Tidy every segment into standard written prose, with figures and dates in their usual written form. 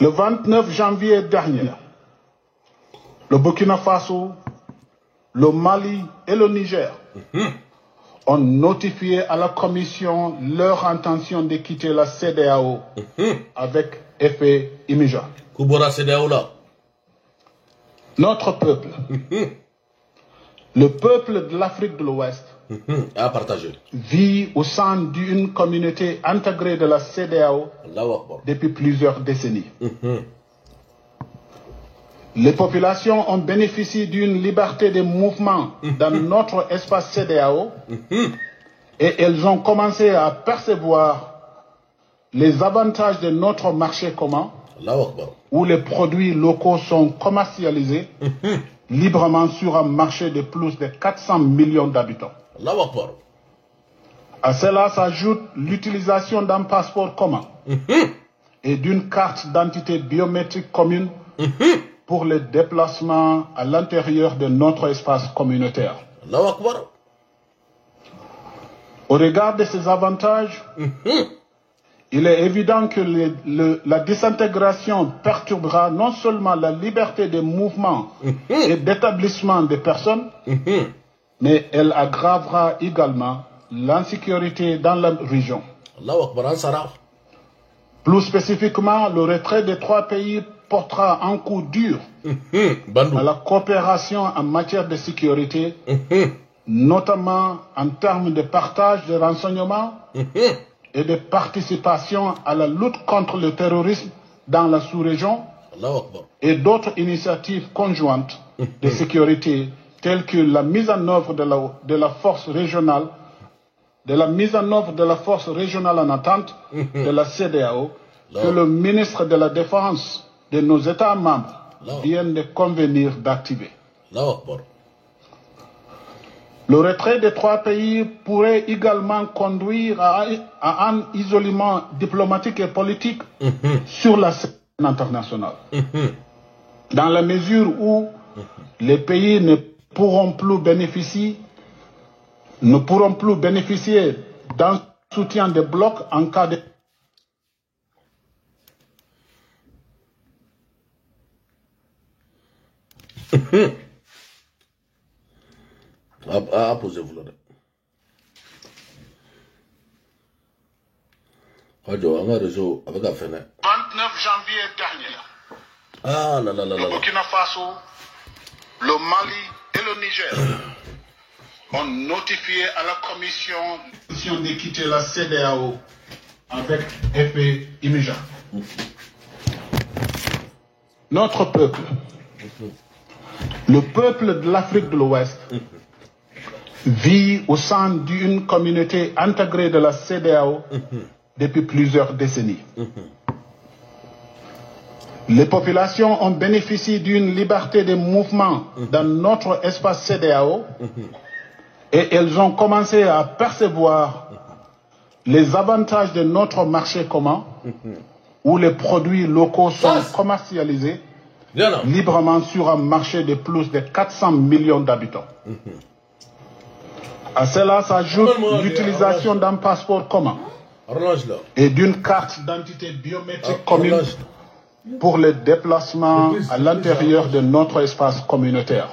Le 29 janvier dernier, le Burkina Faso, le Mali et le Niger ont notifié à la Commission leur intention de quitter la CEDEAO avec effet immédiat. Notre peuple, le peuple de l'Afrique de l'Ouest, vit au sein d'une communauté intégrée de la CEDEAO depuis plusieurs décennies. Les populations ont bénéficié d'une liberté de mouvement dans notre espace CEDEAO et elles ont commencé à percevoir les avantages de notre marché commun où les produits locaux sont commercialisés librement sur un marché de plus de 400 millions d'habitants. À cela s'ajoute l'utilisation d'un passeport commun et d'une carte d'identité biométrique commune pour le déplacement à l'intérieur de notre espace communautaire. Au regard de ces avantages, il est évident que la désintégration perturbera non seulement la liberté de mouvement et d'établissement des personnes, mais elle aggravera également l'insécurité dans la région. Plus spécifiquement, le retrait des trois pays portera un coup dur à la coopération en matière de sécurité, notamment en termes de partage de renseignements et de participation à la lutte contre le terrorisme dans la sous-région et d'autres initiatives conjointes de sécurité telles que la mise en œuvre de la force régionale en attente de la CEDEAO que le ministre de la Défense de nos États membres vient de convenir d'activer. Le retrait des trois pays pourrait également conduire à un isolement diplomatique et politique sur la scène internationale. Dans la mesure où les pays ne pourront plus bénéficier d'un soutien de bloc en cas de... Posez-vous là. Un réseau avec la fenêtre. 29 janvier dernier, le Burkina Faso, le Mali et le Niger ont notifié à la Commission de quitter la CEDEAO avec effet immédiat. Notre peuple, le peuple de l'Afrique de l'Ouest, vit au sein d'une communauté intégrée de la CEDEAO depuis plusieurs décennies. Les populations ont bénéficié d'une liberté de mouvement dans notre espace CEDEAO et elles ont commencé à percevoir les avantages de notre marché commun où les produits locaux sont commercialisés librement sur un marché de plus de 400 millions d'habitants. À cela s'ajoute l'utilisation d'un passeport commun et d'une carte d'identité biométrique commune pour le déplacement à l'intérieur de notre espace communautaire.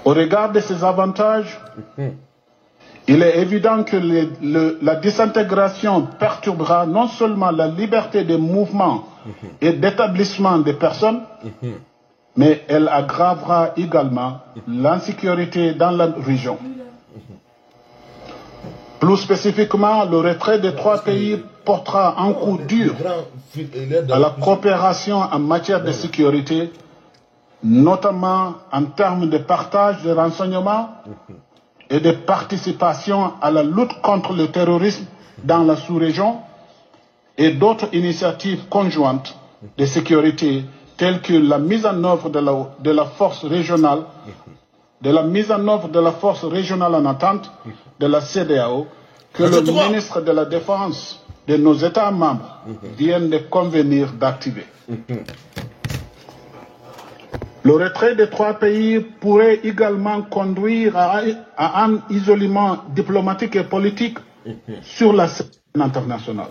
Au regard de ces avantages, il est évident que la désintégration perturbera non seulement la liberté de mouvement et d'établissement des personnes, mais elle aggravera également l'insécurité dans la région. Plus spécifiquement, le retrait des trois pays portera un coup dur à la coopération en matière de sécurité, notamment en termes de partage de renseignements et de participation à la lutte contre le terrorisme dans la sous-région et d'autres initiatives conjointes de sécurité telles que la mise en œuvre de la force régionale en attente de la CEDEAO que le ministre de la Défense de nos États membres vient de convenir d'activer. Le retrait des trois pays pourrait également conduire à un isolement diplomatique et politique sur la scène internationale.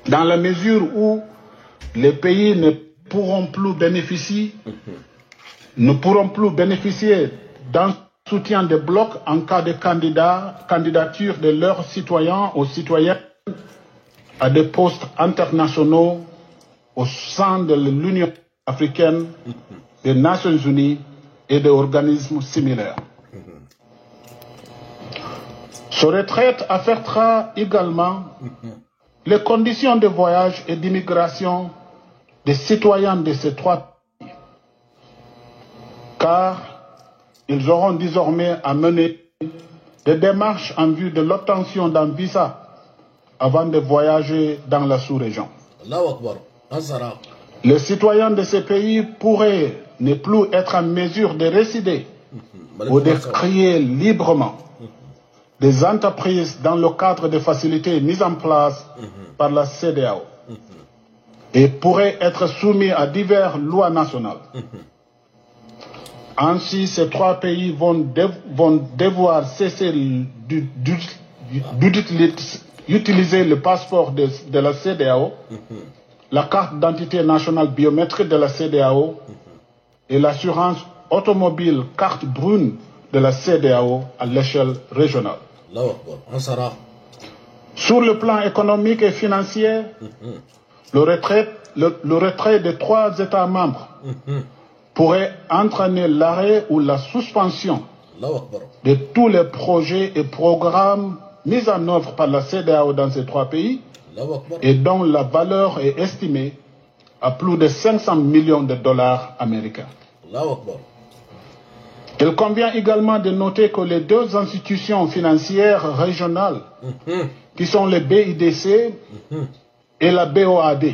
dans la mesure où les pays ne pourront plus bénéficier d'un soutien de bloc en cas de candidature de leurs citoyens ou citoyennes à des postes internationaux au sein de l'Union africaine, des Nations unies et d'organismes similaires. Ce retrait affectera également les conditions de voyage et d'immigration des citoyens de ces trois pays, car ils auront désormais à mener des démarches en vue de l'obtention d'un visa avant de voyager dans la sous-région. Les citoyens de ces pays pourraient ne plus être en mesure de résider ou de créer librement des entreprises dans le cadre des facilités mises en place par la CEDEAO et pourraient être soumis à diverses lois nationales. Ainsi, ces trois pays vont devoir cesser d'utiliser le passeport de la CEDEAO, la carte d'identité nationale biométrique de la CEDEAO et l'assurance automobile carte brune de la CEDEAO à l'échelle régionale. Sur le plan économique et financier, le retrait des trois États membres pourrait entraîner l'arrêt ou la suspension de tous les projets et programmes mis en œuvre par la CEDEAO dans ces trois pays et dont la valeur est estimée à plus de 500 millions de dollars américains. Il convient également de noter que les deux institutions financières régionales, qui sont le BIDC et la BOAD,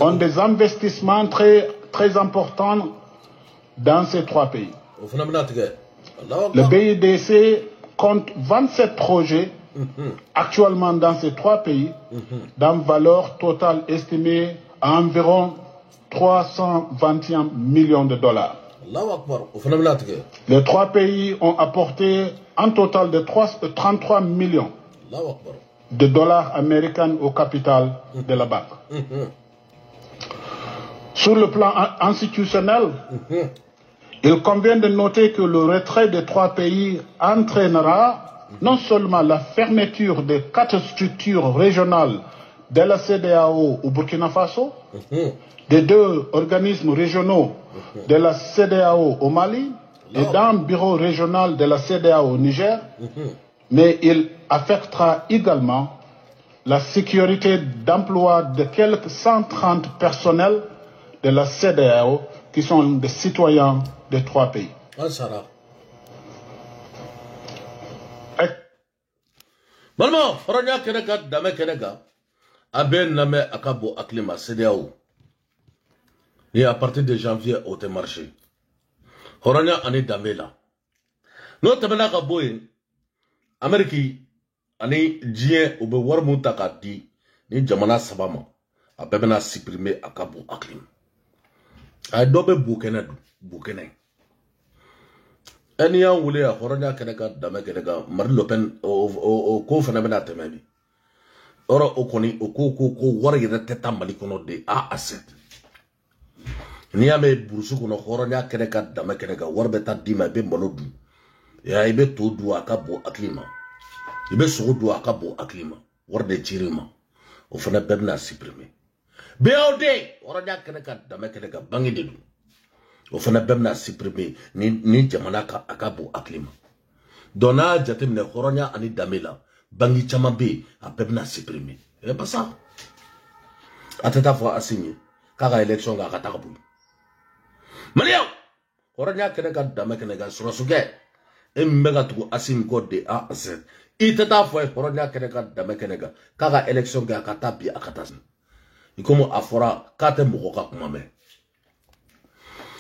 ont des investissements très importants dans ces trois pays. Le BIDC compte 27 projets actuellement dans ces trois pays, d'une valeur totale estimée à environ 321 millions de dollars. Les trois pays ont apporté un total de 33 millions de dollars américains au capital de la banque. Sur le plan institutionnel, il convient de noter que le retrait des trois pays entraînera non seulement la fermeture des 4 structures régionales de la CEDEAO au Burkina Faso, des 2 organismes régionaux de la CEDEAO au Mali et d'un bureau régional de la CEDEAO au Niger, mais il affectera également la sécurité d'emploi de quelques 130 personnels de la CEDEAO qui sont des citoyens des 3 pays. Malma, Faranya Kenega, Dame Kenega, Aben Name Akabo Aklima, CEDEAO. Et à partir de janvier, au te marché. Horanya ane Damela. Non, Tabela Kaboy, Amérique, ane Dien, ou Bewarmunta Kadi, ni Jamana Sabama, a Bebena supprimé Akabo Aklim. A dobe Bukene. Eni yan wule a Horanya Kenega, Dame Kenega, Marine Le Pen, au co-phénomène temebi. Ora okoni, au co warrior de teta malikono de A à 7. Ni ame burusu kono Horanya Kenega, Dame Kenega, warbeta dima be molodu. Ya ibe to du akabo aklima. Ibe so du akabo aklima. Warde chirima. O fana bebna supprimer. BOD Horanya Kenega, Dame Kenega, bangi dedu. O fana bemna supprimer ni jamana ka akabo aklima. Dona jatemne Horanya ani Damela bangi chamambe a bemna supprimer. Et pas ça. Atata fois assigné kaka élection ga katakabu. Malia Horanya Kenega, Dame Kenega surasuge embega tu asim code de A à Z. Itata fois Horanya Kenega, Dame Kenega kaka élection ga katabi akatas. Ikomo afora kate mukoka kumame.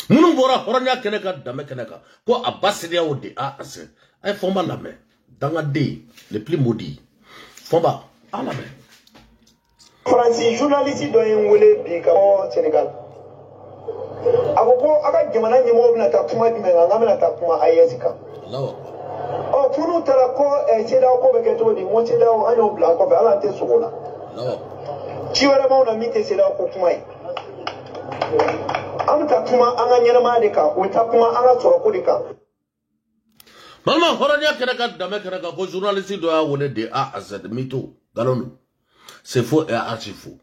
Munu bora Horanya Kenega, Dame Kenega ko abasidia o de A à Z. Ay fomba la main dans la D le plus maudit. Fomba à la main. Francis journaliste doyen wole bi ka o Sénégal. Ako aka jamana nyemo bina ta kuma bi menga ngamena ta kuma ayesika. Lawa. O kunu tara ko cheda ko be keto ni mo cheda o anyo bla ko be ala te sokola. ci wɛrɛ b'anw na min tɛ CEDEAO ko kuma ye an bɛ taa kuma an ka ɲɛnɛmaya de kan o bɛ taa kuma an ka sɔrɔko de kan. Malma hɔrɔnya kɛra ka dame kɛra ka ko journaliste dɔ y'a wele de A à Z mytho galon c'est faux et archi faux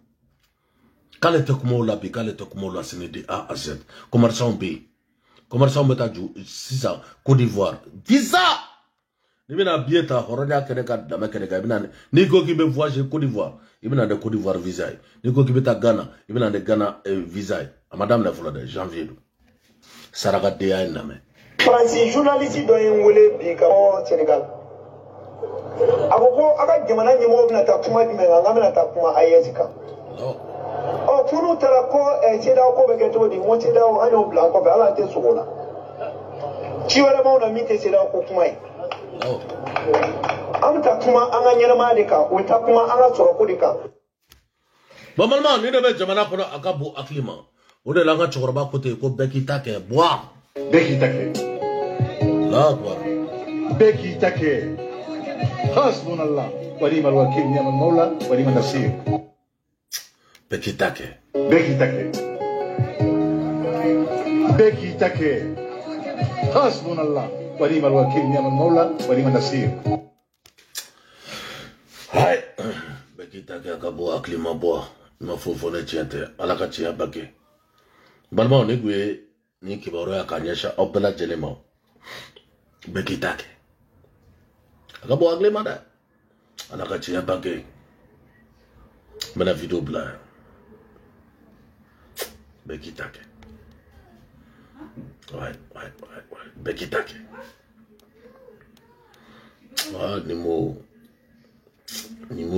k'ale tɛ kuma o la bi k'ale tɛ kuma o la sini de A à Z commerçants bɛ yen commerçants bɛ taa jɔ sisan Côte d'Ivoire visa ni bɛna billet ta hɔrɔnya kɛra ka dame kɛra ka i bɛna n'i ko k'i bɛ voyager Côte d'Ivoire i bɛna de Côte d'Ivoire visa ye n'i ko k'i bɛ taa Ghana i bɛna de Ghana visa ye a ma daminɛ fɔlɔ dɛ janvier don sarakadenya ye lamɛn. Faransi journaliste dɔ ye n wele bi ka bɔ Senegal a ko ko a ka jamana ɲɛmɔgɔ bɛna taa kuma jumɛn kan k'an bɛna taa kuma AES kan ko n'u taara ko CEDEAO ko bɛ kɛ cogo di n ko CEDEAO an y'o bila an kɔfɛ hali an tɛ sogo la ci wɛrɛ b'anw na min tɛ CEDEAO ko kuma ye an bɛ taa kuma an ka ɲɛnɛmaya de kan o bɛ taa kuma an ka sɔrɔko de kan. Bamananw ni de bɛ jamana kɔnɔ a ka bon hakili ma o de la an ka cɛkɔrɔba ko ten ko bɛɛ k'i ta kɛ bɔn bɛɛ k'i ta kɛ bɛɛ k'i ta kɛ hasbunallah wa ni'mal wakil ni'mal mawla wa ni'man nasir bɛɛ k'i ta kɛ bɛɛ k'i ta kɛ bɛɛ k'i ta kɛ hasbunallah wa ni'mal wakil ni'mal mawla wa ni'man nasir bɛɛ k'i ta kɛ a ka bɔ hakili ma bɔ ma foyi fɔ ne tiɲɛ tɛ ala ka tiɲɛ ba kɛ balimaw ne tun ye ni kibaruya ka ɲɛsin aw bɛɛ lajɛlen ma bɛɛ k'i ta kɛ a ka bɔ hakili ma dɛ ala ka tiɲɛ ba kɛ n bɛna video bila yan bɛɛ k'i ta kɛ bɛɛ k'i ta kɛ nin mo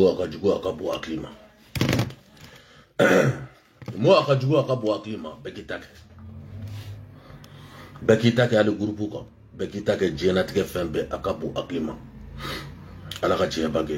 a ka jugu a ka bɔ hakili ma nin mo a ka jugu a ka bɔ hakili ma bɛɛ k'i ta kɛ bɛɛ k'i ta kɛ hali gurupu kan bɛɛ k'i ta kɛ diɲɛlatigɛ fɛn bɛɛ a ka bon hakili ma ala ka tiɲɛ ba kɛ